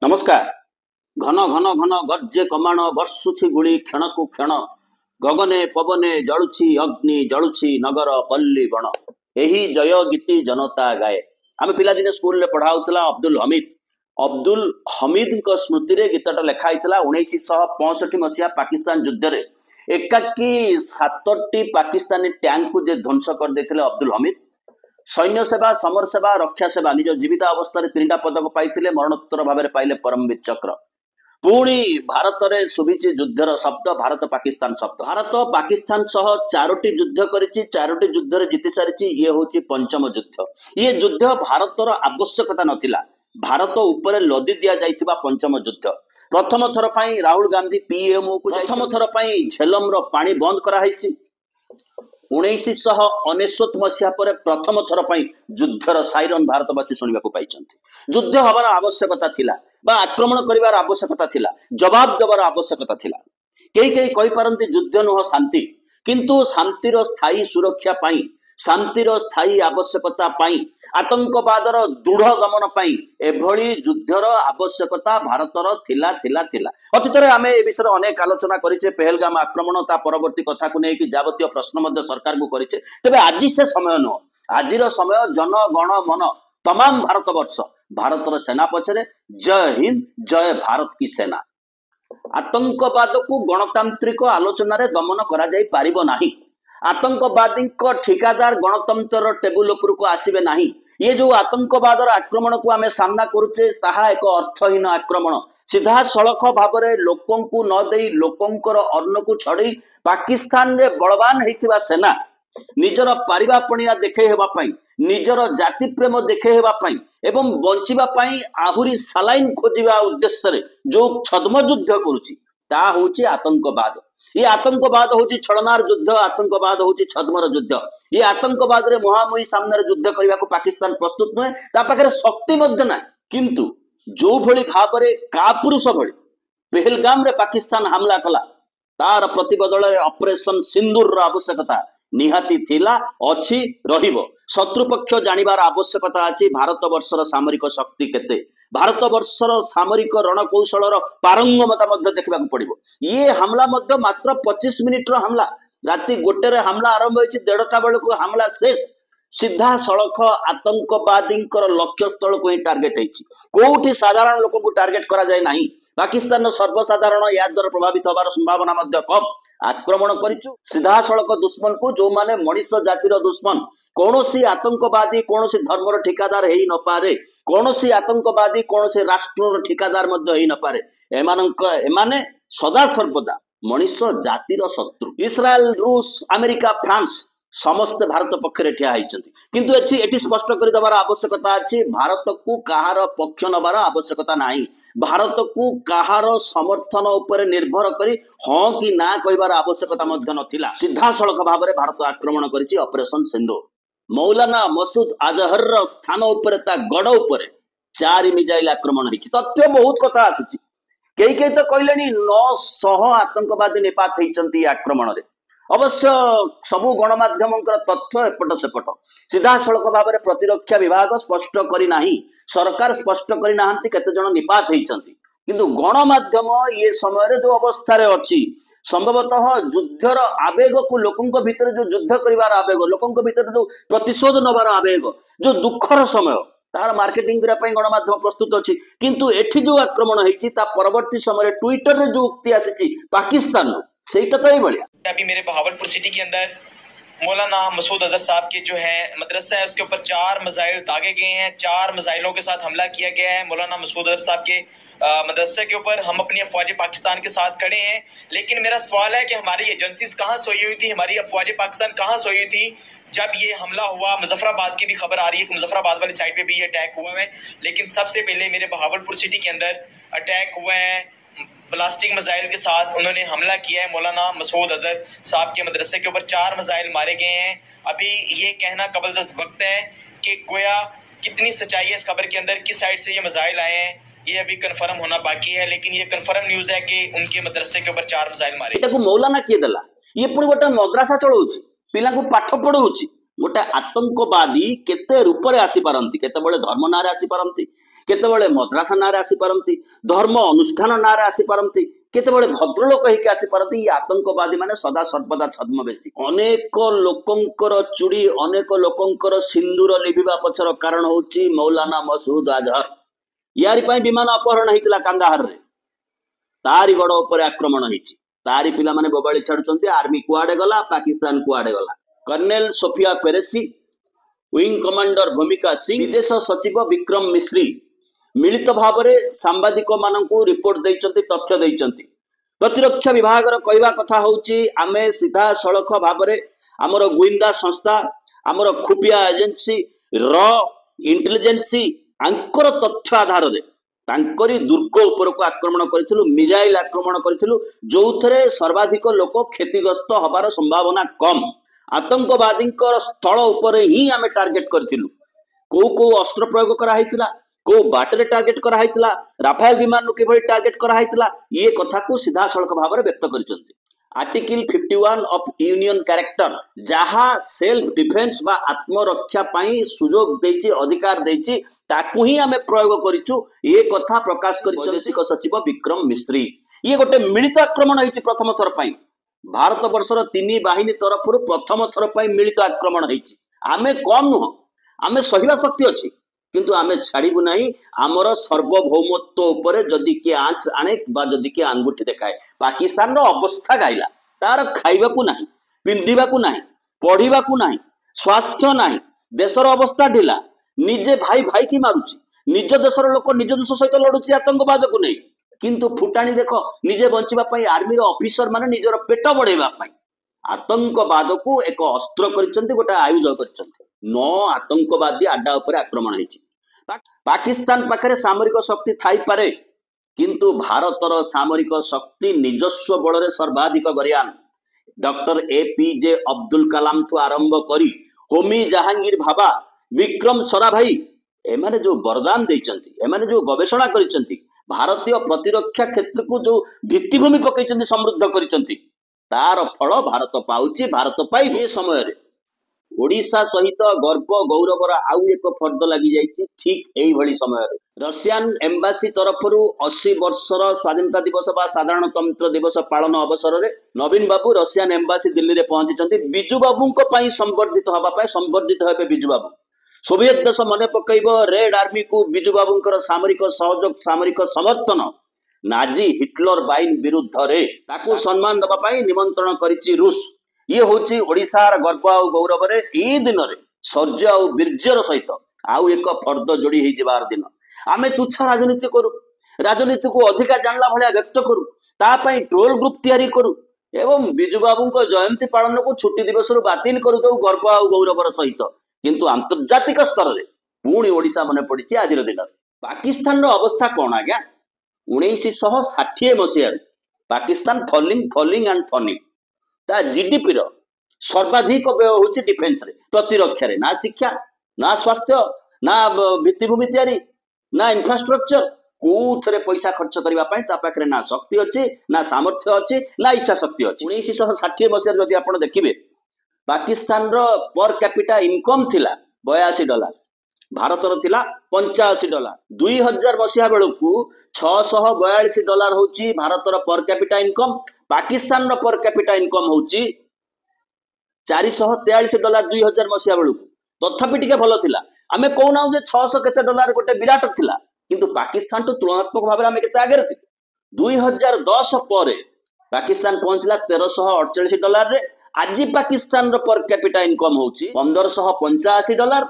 नमस्कार। घन घन घन गर्जे कमाण वर्षुछि गुड़ी क्षण को क्षण गगने पवने जलुछि अग्नि जलुछि नगर पल्ली बण एही जय गीति जनता गाए। आम पिलादिने स्कूल रे पढ़ाउतला अब्दुल हमीद स्मृति रे गीतटा लेखाई 1965 मसीहा पाकिस्तान युद्ध रे एकाकी 7टी पाकिस्तानी टैंक को जे ध्वंस कर देथिले अब्दुल हमीद। सैन्य सेवा, समर सेवा, रक्षा सेवा निज जीवित अवस्था 3टा पदक पाइथिले, मरणोत्तर भाव में पाइले परमवीर चक्र। पुणी भारत रे सुभिची युद्धर शब्द भारत पाकिस्तान शब्द। भारत पाकिस्तान सह 4टी युद्ध करिछि, 4टी युद्ध रे जीति सारिछि। ये होछि पंचम युद्ध। ये युद्ध भारतर आवश्यकता नथिला, भारत ऊपर लदी दिया जाइथिबा पंचम युद्ध। प्रथम थर पई राहुल गांधी पीएमओ को प्रथम थर पई झेलम रो पानी बंद करा हैछि। 1999 मसीहा पर प्रथम थर पई युद्धर साइरन भारतवासी शुणा पाई। युद्ध हबार आवश्यकता थिला बा आक्रमण करिवार आवश्यकता थिला, जवाब देवार आवश्यकता थिला। कई कहि पारंती युद्ध नुह शांति, किंतु शांतिर स्थायी सुरक्षा पाई, शांतिर स्थायी आवश्यकता पाई, आतंकवादर दृढ़ दमन पाई एभली युद्धर आवश्यकता भारतर थिला थिला थिला। अतीत रे आमे ए विषय अनेक आलोचना करिचे। पहलगाम आक्रमण ता परवर्ती कथा को नेकी जावतीय प्रश्न मध्य सरकार को करिचे। तबे आज से समय नुह, आजिर समय जन गण मन तमाम भारतवर्ष भारतर सेना पछरे जय हिंद जय भारत की सेना। आतंकवाद को गणतांत्रिक आलोचना रे दमन करा जाई पारिबो नाही। आतंकवादी ठिकादार गणतंत्र टेबुल उपर को आसीबे नाही। ये जो आतंकवादर आक्रमण को आमे सामना करुचे ताहा एक अर्थहीन आक्रमण। सीधा सड़क भाव में लोकों को न देई लोकंकर अन्न को छड़ई पाकिस्तान रे बलवान हेतिबा सेना निजर पारिबापणिया देखे हेबा पई, निजर जाति प्रेम देखे हेबा पई एवं बंचिबा पई आहुरी सालाइन खोजिबा उद्देश्य रे जो छद्म युद्ध करुची ता होची आतंकवाद। ये आतंकवाद होची छलनार युद्ध, आतंकवाद होची छद्मर युद्ध। ये आतंकवाद रे मुहामुही सामने युद्ध करने को पाकिस्तान प्रस्तुत नुहे, ता पाखरे शक्ति मध्य ना। किंतु जो भली भाव रे कापुरुष भली पहलगाम रे पाकिस्तान हमला कला, तार प्रतिबदल रे ऑपरेशन सिंदूर आवश्यकता निहाती थिला, अछि, रहिबो। शत्रुपक्ष जानिबार आवश्यकता अछि भारत वर्षर सामरिक शक्ति केते, भारत वर्षर सामरिक रणकौशल पारंगमता मध्य देखा पड़ो। ये हमला मध्य मात्र 25 मिनिट हमला, राति 1 रे हमला आरंभ होइछि, 1:30 बेलू हमला शेष। सीधा सड़क आतंकवादी लक्ष्य स्थल को ही टार्गेट होइछि, कोठी साधारण लोक को टार्गेट करा जाय नाही। पाकिस्तान सर्वसाधारण या द्वारा प्रभावित होबार संभावना मध्य कम। आक्रमण करिचु सीधा सड़क दुश्मन को, जो माने मनीष जातिर दुश्मन। कौनसी आतंकवादी कौनसी धर्मर ठिकादार हेई न पारे, कौनसी आतंकवादी कौनसी राष्ट्रर ठिकादार मध्य हेई न पारे। एमाने सदा सर्वदा मनीष जातिर शत्रु। इस्राएल, रूस, अमेरिका, फ्रांस समस्त भारत पक्षरे ठिया होइछन्ति। किंतु एठी स्पष्ट कर देबार आवश्यकता अछि, भारत को कहार पक्ष नबार आवश्यकता नाही। भारत को कहार समर्थन उपर निर्भर करी हाँ कि ना कहबार आवश्यकता मध्य नथिला। सीधा सड़क भाव में भारत आक्रमण करिछि ऑपरेशन सिंधु। मौलाना मसूद अजहर स्थान उपर ता गड़ उपर 4 मिसाइल आक्रमण होइछि। तथ्य बहुत कथा आसुछि। कई तो कहलेनी 900 आतंकवादी निपात होइछन्ति आक्रमण रे। अवश्य सबु गणमाध्यम तथ्य एपट सेपट। सीधा सड़क भाव में प्रतिरक्षा विभाग स्पष्ट करी नाही, सरकार स्पष्ट करी नाहंती केते जण निपात होइछन्ति। किंतु गणमाध्यम ये समय रे जो अवस्था रे अछि, संभवतः युद्धर आवेग को लोकंक भितर जो युद्ध करिवार आवेग, लोकंक भितर जो प्रतिशोध नबार आवेग, जो दुखर समय तार मार्केटिंग करा पई गणमाध्यम प्रस्तुत अछि। किंतु एठी जो आक्रमण होइछि ता परवर्ती समय ट्विटर रे जो उक्ति आसीछि पाकिस्तान रो, सेटा तो भलिया। अभी मेरे बहावलपुर सिटी के अंदर मौलाना मसूद अजहर साहब के जो है मदरसा है, उसके ऊपर 4 मिसाइल दागे गए हैं। 4 मिसाइलों के साथ हमला किया गया है मौलाना मसूद अजहर साहब के मदरसे के ऊपर। हम अपनी अफवाज पाकिस्तान के साथ खड़े हैं, लेकिन मेरा सवाल है कि हमारी एजेंसीज कहाँ सोई हुई थी, हमारी अफवाज पाकिस्तान कहाँ सोई हुई थी जब ये हमला हुआ। मुजफ्फराबाद की भी खबर आ रही है कि मुजफ्फराबाद वाली साइड पे भी ये अटैक हुआ है, लेकिन सबसे पहले मेरे बहावलपुर सिटी के अंदर अटैक हुआ है प्लास्टिक मिसाइल के साथ। उन्होंने हमला किया है मौलाना मसूद अजहर साहब के मदरसे के ऊपर। 4 मिसाइल मारे गए हैं। अभी ये कहना कबल वक्त है कि गोया कितनी सच्चाई है इस खबर के अंदर, किस साइड से ये मिसाइल आए हैं, ये अभी कंफर्म होना बाकी है। लेकिन ये कंफर्म न्यूज है कि उनके मदरसे के ऊपर 4 मिसाइल मारे। एटाको मौलाना किए देला, ये पुणी गोटे मद्रासा चलाउछि, पिला को पाठ पढ़ाउछि। गोटे आतंकवादी केते रूप रे आसी पारंती, केतेबेले धर्म नारे आसी पारंती, केतेबेले मद्रासा नारे आसी पारंती, धर्म अनुष्ठान नारे आसी पारंती, केतेबेले भद्रलोक ହେଇକି आसी पारंती। ये आतंकवादी माने सदा सर्वदा छद्मवेशी। अनेक लोकंकर चुड़ी, अनेक लोकंकर सिंदूर लिभिबा पछर कारण होची मौलाना मसूद अजहर। यारी पई विमान अपहरण ହେଇଥିଲା कांदाहार रे, तारी गड़ ऊपर आक्रमण ହେଇଛି, तारी पिला माने बोबाली छाडुचंती। आर्मी कुआडे गला, पाकिस्तान कुआडे गला। कर्नेल सोफिया पेरेसी, विंग कमांडर भूमिका सिंह, विदेश सचिव विक्रम मिश्री मिलित भाव में सांबादिक मानकू रिपोर्ट देइचंती, तथ्य देइचंती। प्रतिरक्षा विभाग कहवा कथा होची आमे सीधा सड़क भाव में आमर गुइंदा संस्था, आमर खुफिया एजेंसी, र इंटेलिजेंसी आंकर तथ्य आधार रे तांकरी दुर्ग उपर को आक्रमण करिथिलु, मिसाइल आक्रमण करिथिलु, जोउथरे सर्वाधिक लोक क्षतिग्रस्त हबार संभावना कम। आतंकवादी स्थल उपर ही आमे टार्गेट करथिलु। को अस्त्र प्रयोग करा हैतिला, को बाटरे टार्गेट करा हैतिला, राफेल विमान किभଳି टार्गेट करा हैतिला, ये कथा को सीधा सड़क भाव में व्यक्त करिसंती। आर्टिकल 51 ऑफ यूनियन कैरेक्टर जहा सेल्फ डिफेन्स बा आत्मरक्षा पाई सुजोग देछि, अधिकार देछि, ताकू ही आमे प्रयोग करिछु, ये कथा प्रकाश करिसंती वैदेशिक सचिव विक्रम मिश्री। ये गोटे मिलित आक्रमण होइछि प्रथम थर पाई भारत वर्षर 3 बाहिनी तरफ प्रथम थर पाई मिलित आक्रमण होइछि। आमे कम नुह, आमे सहिबा शक्ति अछि, किंतु आमे छाड़बू नहीं आमर सार्वभौमत्व उपरे जदि किए आंच आणे बा जदि किए आंगुठी देखाए। पाकिस्तान रो अवस्था गाइला, तार खाइबाकू नहीं, पिंधिबाकू नहीं, पढ़िबाकू नहीं, स्वास्थ्य नहीं, देशर अवस्था ढिला, निजे भाई भाई की मारुची, निज देशर लोक निज देश सहित लड़ुची आतंकवाद को नहीं, किंतु फुटाणी देख निजे बंचिबा पई आर्मी रो ऑफिसर माने निजर पेट बढ़ेबा पई आतंकवाद को एक अस्त्र करिसंती, गोटा आयुध करिसंती। 9 आतंकवादी आड्डा उपरे आक्रमण होइछि। पाकिस्तान पाखरे सामरिक शक्ति थाई पारे, किंतु भारतर सामरिक शक्ति निजस्व बल सर्वाधिक बरियान। डॉक्टर APJ अब्दुल कलाम ठू आरंभ करी होमी जहांगीर भाभा, विक्रम सराभाई एमाने जो वरदान देइचंती, एमाने जो गवेषणा करिसंती, भारतीय प्रतिरक्षा क्षेत्र को जो भित्तिभूमि पकईचंती, समृद्ध करिसंती, तार फल भारत पाउची। भारत पाई ए समय रे ओडिशा सहित गर्व गौरवर आउ एक फर्द लगी जाइछि। ठीक एई भली समय रे रशियन एम्बासी तरफरु 80 वर्षर स्वाधीनता दिवस बा साधारणतंत्र दिवस पालन अवसर रे नवीन बाबू रशियन एम्बासी दिल्ली रे पहुंचीचंती। बिजू बाबू को पई संवर्धित हबा पई संवर्धित हेबे बिजू बाबू। सोवियत देश मन पकईब रेड आर्मी को बिजू बाबूंकर सामरिक सहयोग, सामरिक समर्थन नाजी हिटलर बाइन विरुद्ध रे ताकू सम्मान दबा पई निमंत्रण करिछि रूस। ये होची ओडिशार गर्व आ गौरव रे ए दिन रे शौर्य आ वीर्यर सहित आउ एक फर्द जोड़ी हो जबार दिन। आमे तुच्छा राजनीति करू, राजनीति को अधिका जानला भलिया व्यक्त करू, ता पई ट्रोल ग्रुप तैयारी करू एवं बिजू बाबू को जयंती पालन को छुट्टी दिवस रु बातिल करू दउ गर्व आ गौरवर सहित। किंतु आंतर्जातिक स्तर रे पुणी ओडिशा मन पड़िछि आज दिन रे। पाकिस्तान रो अवस्था कोन आज्ञा 1960 मसिया पाकिस्तान फॉलिंग एंड फनिंग ता जीडीपी रो सर्वाधिक व्यय होची डिफेन्स रे, प्रतिरक्षा रे। ना शिक्षा, ना स्वास्थ्य, ना भित्तिभूमि तैयारी, ना इंफ्रास्ट्रक्चर, कोथरे पैसा खर्च करबा पई ता पाखरे ना शक्ति अछि, ना सामर्थ्य अछि, ना इच्छा शक्ति अछि। 1960 मसिया जदि आपण देखिबे पाकिस्तान रो पर कैपिटा इनकम थिला $82, भारतर थिला $85। 2000 मसिया बेलकू $642 होची भारतर पर कैपिटा इनकम। पाकिस्तान रो पर कैपिटा इनकम होची $443 2000 मसिया बेलकू। तथापि टिके भलो थिला। आमे कहना जे 600 केते डॉलर गोटे विराट थिला, किंतु पाकिस्तान तो तुलनात्मक भाव आमे केते आगे थी। 2010 पर पाकिस्तान पहुंचला $1348 रे। आज पाकिस्तान रो पर कैपिटा इनकम होची $1585,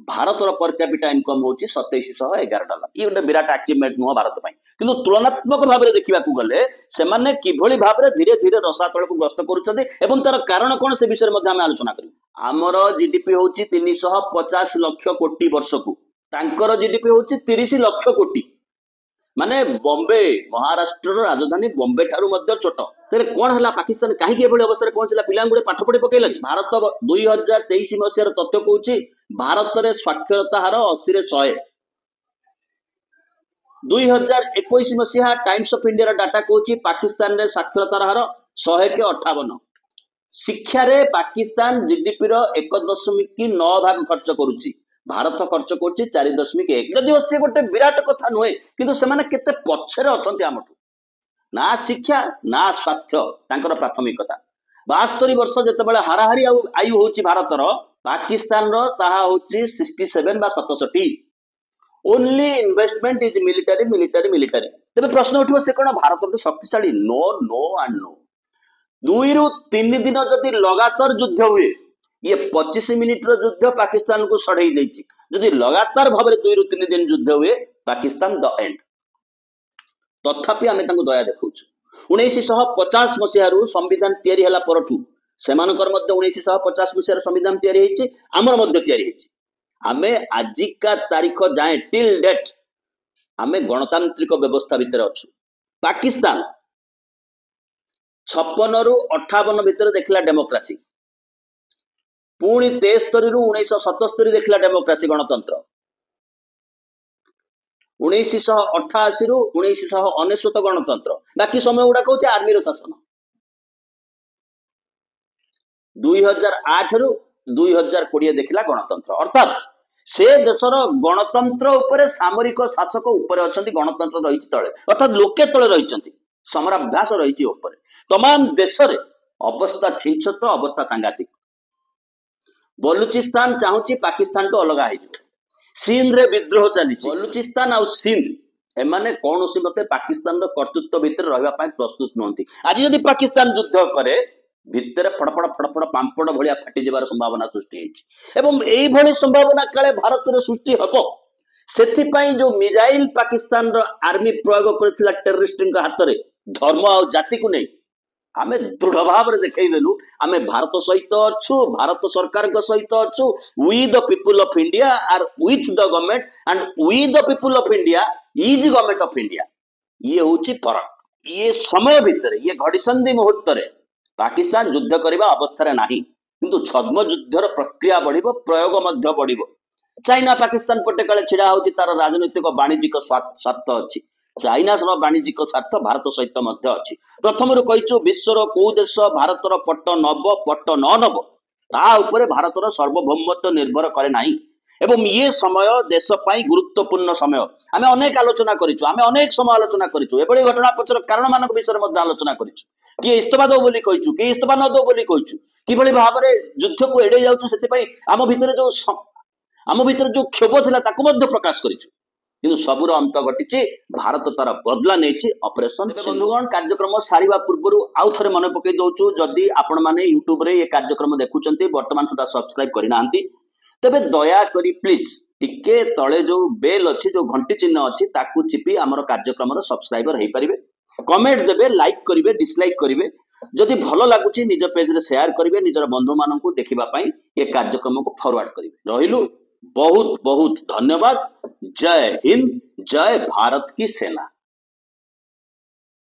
भारत रो पर कैपिटा इनकम होची $2711। ये गोटे विराट अचीवमेंट नुह भारत पई, किंतु तुलनात्मक भाव में देखा गले से माने किभली भाव में धीरे धीरे रसातल को ग्रस्त करुछन्ते एवं तार कारण कोन से विषय में आमे आलोचना करू। आमर जीडीपी होची 350 लाख कोटी वर्ष को, तांकर जीडीपी होची 30 लाख कोटी। माने बॉम्बे महाराष्ट्र राजधानी बॉम्बे ठारू मध्य छोट। तेरे कौन है पाकिस्तान कहीं अवस्था पहुंचला, पिला गुड़े पाठ पढ़ी पकईला। भारत 2023 मसीहार तथ्य कहूँ भारत में साक्षरता हार 80 रे 100। 2021 मसीहा टाइम्स ऑफ इंडिया डाटा कहूँ पाकिस्तान रे साक्षरता हार 100 के 58। शिक्षा रे पाकिस्तान जीडीपी रो 1.9 भाग खर्च करुची, भारत खर्च कर 4.1 जदिव सी गोटे विराट कथा नुहे किंतु से केते पछरे अछंती आमठू ना शिक्षा ना स्वास्थ्य तांकर प्राथमिकता 72 वर्ष जितेबाला हाराहारी आयु होची भारतर पाकिस्तान रो ताहा होची 67 बा 67 only investment is military military military तेबे प्रश्न उठिबो से कोन भारत तो शक्तिशाली नो नो एंड नो 2 रु 3 दिन जदि लगातार युद्ध हुए ये 25 मिनिट रो युद्ध पाकिस्तान को सड़ई देछि जदि लगातार भाव 2 रु 3 दिन युद्ध हुए पाकिस्तान द एंड तथापि आमे तांको दया देखौछु 1950 मसिहारू संविधान तयारी हला परठू सेमानकर मध्य 1950 मसिहार संविधान तयारी हेछि हमर मध्य तयारी हेछि आमे आजिका तारीख जाए टिल डेट आमे गणतांत्रिक व्यवस्था भितर अछु पाकिस्तान 56 रु 58 भितर देखला डेमोक्रेसी पुणी 73 रु 1977 देखला डेमोक्रेसी गणतंत्र 1988 रु 1999 गणतंत्र बाकी समय गुड़ा कहते आर्मी रो शासन 2008 रु 2020 देखला गणतंत्र अर्थात से देशर गणतंत्र उपरे सामरिक शासक उपरे अछंती गणतंत्र रही तले अर्थात लोके तले रही समराभ्यास रही उपरे तमाम देश रे अवस्था छिंछत्र अवस्था सांघातिक बलूचिस्तान चाहूची पाकिस्तान तो अलग है सिंध रे विद्रोह चली बलूचिस्तान आ सिंध एमाने कौनसी मते पाकिस्तान रो कर्तृत्व भितर रहबा पय प्रस्तुत नहंती आज यदि पाकिस्तान युद्ध करे भितर फड़फड़ फड़फड़ पांपड़ भलिया फाटी जबार संभावना सृष्टि हेछि एवं एई भली संभावना काले भारत रे सृष्टि हबो सेथि पय जो मिसाइल पाकिस्तान रो आर्मी प्रयोग करथिला टेररिस्ट के हाथ रे धर्म आ जाति को नहीं आमे दृढ़ भाव रे देखै देलु आमे भारत सहित अछु भारत सरकार के सहित अछु we the people of India are with the government and we the people of India is government of India ये होची फरक ये समय भितर ये घड़ीसंधि मुहूर्त रे पाकिस्तान युद्ध करबा अवस्था रे नाही किंतु छद्म युद्धर प्रक्रिया बढ़िबो प्रयोग मध्य बढ़िबो चाइना पाकिस्तान पटे काले छिड़ा होची तार राजनीतिक वाणिज्यिक स्वार्थ अछि चाइना वाणिज्यिक स्वार्थ भारत सहित मध्य अछि प्रथम रु कहिचु विश्वर को देश भारतर पट्ट नब पट्ट न नब ता उपरे भारतर सार्वभौमत्व निर्भर करे नाही एवं ये समय देश पाई गुरुत्वपूर्ण समय आमे अनेक आलोचना करिछु आमे अनेक समय आलोचना करिछु एबळी घटना पछर कारण मानक विषय मध्ये आलोचना करिछु कि इस्तफा दो बोली कहिछु कि इस्तफा न दो बोली कहिछु किभଳି भाबरे युद्ध को एडे जाउछु सेति पई आम भितर जो क्षोभ थिला ताकु मध्ये प्रकाश करिछु किंतु सबुर अंत घटी भारत तार बदला नहीं ऑपरेशन बंधुगण कार्यक्रम सारिबा पूर्व आउ थे मन पकई दौचु जदि आपण माने यूट्यूब रे ये कार्यक्रम देखुचंती वर्तमान सुधा सब्सक्राइब करि नांती तबे दया करी प्लीज टिके तळे जो बेल अछि जो घंटी चिन्ह अछि ताकू चिपी हमर कार्यक्रम रो सब्सक्राइबर हेई परिबे कमेंट देबे लाइक करिवे डिसलाइक करिवे जदि भलो लागुची निज पेज रे शेयर करिवे निजर बंधु माननकु देखिबा पई ये कार्यक्रम को फॉरवर्ड करिवे रहिलु बहुत बहुत धन्यवाद जय हिंद जय भारत की सेना।